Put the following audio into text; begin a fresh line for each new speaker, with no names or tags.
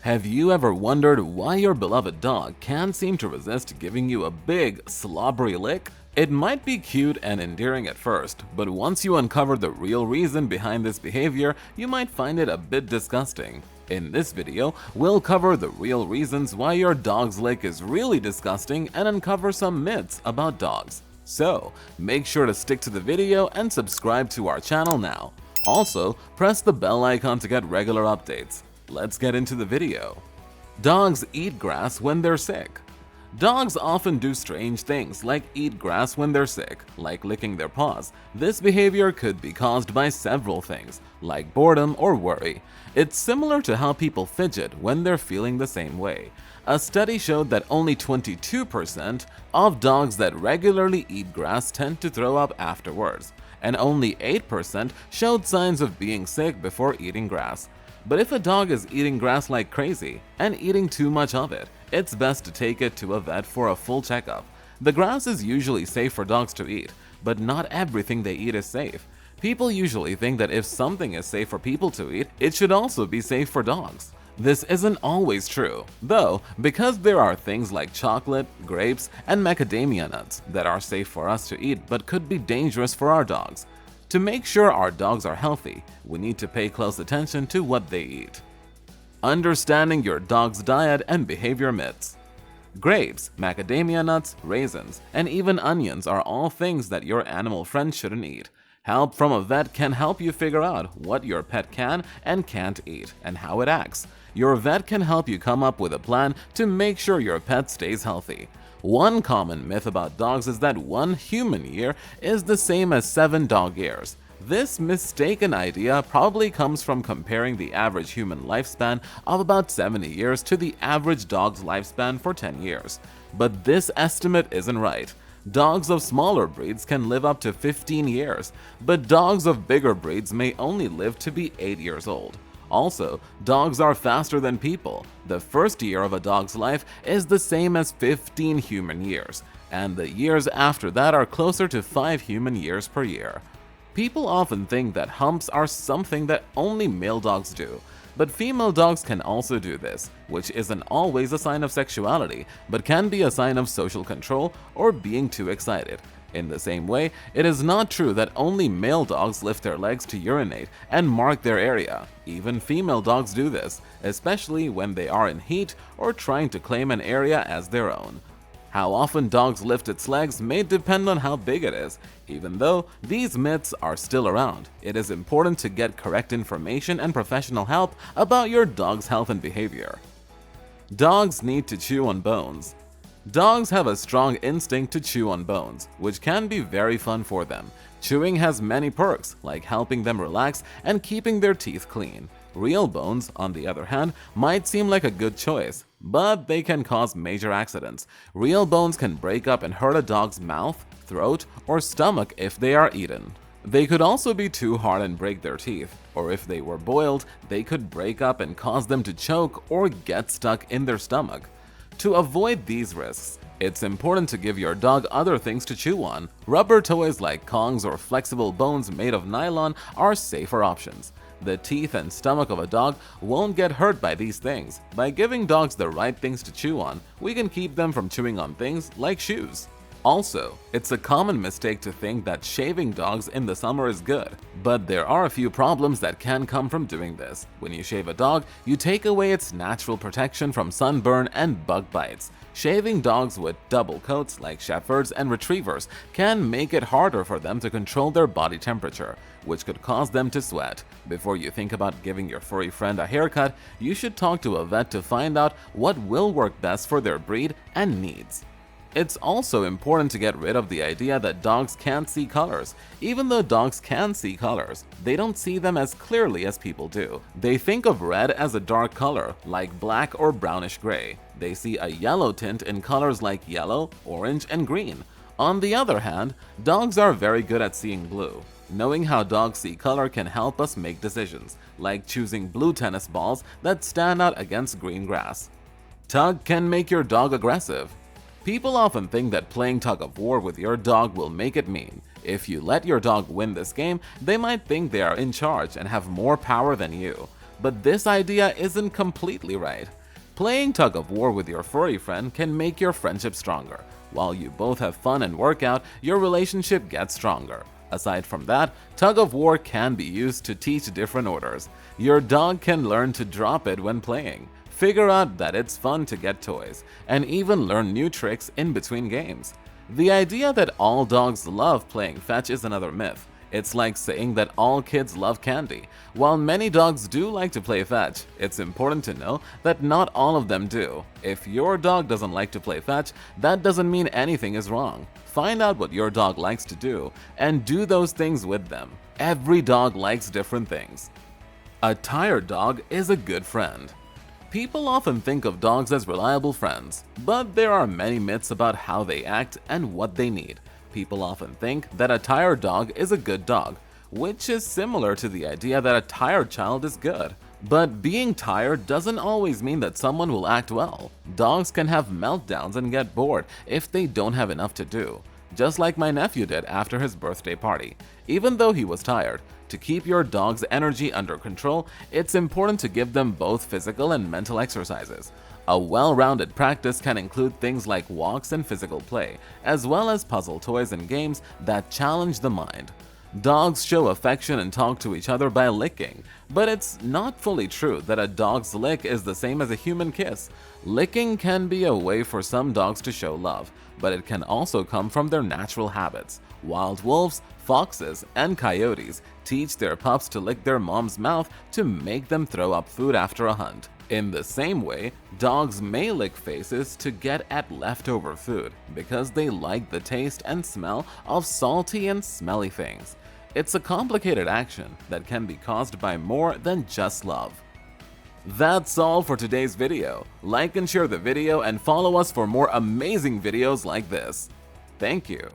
Have you ever wondered why your beloved dog can't seem to resist giving you a big, slobbery lick? It might be cute and endearing at first, but once you uncover the real reason behind this behavior, you might find it a bit disgusting. In this video, we'll cover the real reasons why your dog's lick is really disgusting and uncover some myths about dogs. So, make sure to stick to the video and subscribe to our channel now. Also, press the bell icon to get regular updates. Let's get into the video. Dogs eat grass when they're sick. Dogs often do strange things like eat grass when they're sick, like licking their paws. This behavior could be caused by several things, like boredom or worry. It's similar to how people fidget when they're feeling the same way. A study showed that only 22% of dogs that regularly eat grass tend to throw up afterwards, and only 8% showed signs of being sick before eating grass. But if a dog is eating grass like crazy and eating too much of it, it's best to take it to a vet for a full checkup. The grass is usually safe for dogs to eat, but not everything they eat is safe. People usually think that if something is safe for people to eat, it should also be safe for dogs. This isn't always true, though, because there are things like chocolate, grapes, and macadamia nuts that are safe for us to eat but could be dangerous for our dogs. To make sure our dogs are healthy, we need to pay close attention to what they eat. Understanding your dog's diet and behavior myths. Grapes, macadamia nuts, raisins, and even onions are all things that your animal friend shouldn't eat. Help from a vet can help you figure out what your pet can and can't eat and how it acts. Your vet can help you come up with a plan to make sure your pet stays healthy. One common myth about dogs is that 1 human year is the same as 7 dog years. This mistaken idea probably comes from comparing the average human lifespan of about 70 years to the average dog's lifespan for 10 years. But this estimate isn't right. Dogs of smaller breeds can live up to 15 years, but dogs of bigger breeds may only live to be 8 years old. Also, dogs are faster than people. The first year of a dog's life is the same as 15 human years, and the years after that are closer to 5 human years per year. People often think that humps are something that only male dogs do, but female dogs can also do this, which isn't always a sign of sexuality, but can be a sign of social control or being too excited. In the same way, it is not true that only male dogs lift their legs to urinate and mark their area. Even female dogs do this, especially when they are in heat or trying to claim an area as their own. How often dogs lift its legs may depend on how big it is. Even though these myths are still around, it is important to get correct information and professional help about your dog's health and behavior. Dogs need to chew on bones. Dogs have a strong instinct to chew on bones, which can be very fun for them. Chewing has many perks, like helping them relax and keeping their teeth clean. Real bones, on the other hand, might seem like a good choice, but they can cause major accidents. Real bones can break up and hurt a dog's mouth, throat, or stomach if they are eaten. They could also be too hard and break their teeth, or if they were boiled, they could break up and cause them to choke or get stuck in their stomach. To avoid these risks, it's important to give your dog other things to chew on. Rubber toys like Kongs or flexible bones made of nylon are safer options. The teeth and stomach of a dog won't get hurt by these things. By giving dogs the right things to chew on, we can keep them from chewing on things like shoes. Also, it's a common mistake to think that shaving dogs in the summer is good, but there are a few problems that can come from doing this. When you shave a dog, you take away its natural protection from sunburn and bug bites. Shaving dogs with double coats like shepherds and retrievers can make it harder for them to control their body temperature, which could cause them to sweat. Before you think about giving your furry friend a haircut, you should talk to a vet to find out what will work best for their breed and needs. It's also important to get rid of the idea that dogs can't see colors. Even though dogs can see colors, they don't see them as clearly as people do. They think of red as a dark color, like black or brownish gray. They see a yellow tint in colors like yellow, orange, and green. On the other hand, dogs are very good at seeing blue. Knowing how dogs see color can help us make decisions, like choosing blue tennis balls that stand out against green grass. Tug can make your dog aggressive. People often think that playing tug-of-war with your dog will make it mean. If you let your dog win this game, they might think they are in charge and have more power than you. but this idea isn't completely right. Playing tug of war with your furry friend can make your friendship stronger. While you both have fun and work out, your relationship gets stronger. Aside from that, tug of war can be used to teach different orders. Your dog can learn to drop it when playing, figure out that it's fun to get toys, and even learn new tricks in between games. The idea that all dogs love playing fetch is another myth. It's like saying that all kids love candy. While many dogs do like to play fetch, it's important to know that not all of them do. If your dog doesn't like to play fetch, that doesn't mean anything is wrong. Find out what your dog likes to do and do those things with them. Every dog likes different things. A tired dog is a good friend. People often think of dogs as reliable friends, but there are many myths about how they act and what they need. People often think that a tired dog is a good dog, which is similar to the idea that a tired child is good. But being tired doesn't always mean that someone will act well. Dogs can have meltdowns and get bored if they don't have enough to do, just like my nephew did after his birthday party. Even though he was tired, to keep your dog's energy under control, it's important to give them both physical and mental exercises. A well-rounded practice can include things like walks and physical play, as well as puzzle toys and games that challenge the mind. Dogs show affection and talk to each other by licking, but it's not fully true that a dog's lick is the same as a human kiss. Licking can be a way for some dogs to show love, but it can also come from their natural habits. Wild wolves, foxes, and coyotes teach their pups to lick their mom's mouth to make them throw up food after a hunt. In the same way, dogs may lick faces to get at leftover food because they like the taste and smell of salty and smelly things. It's a complicated action that can be caused by more than just love. That's all for today's video. Like and share the video and follow us for more amazing videos like this. Thank you.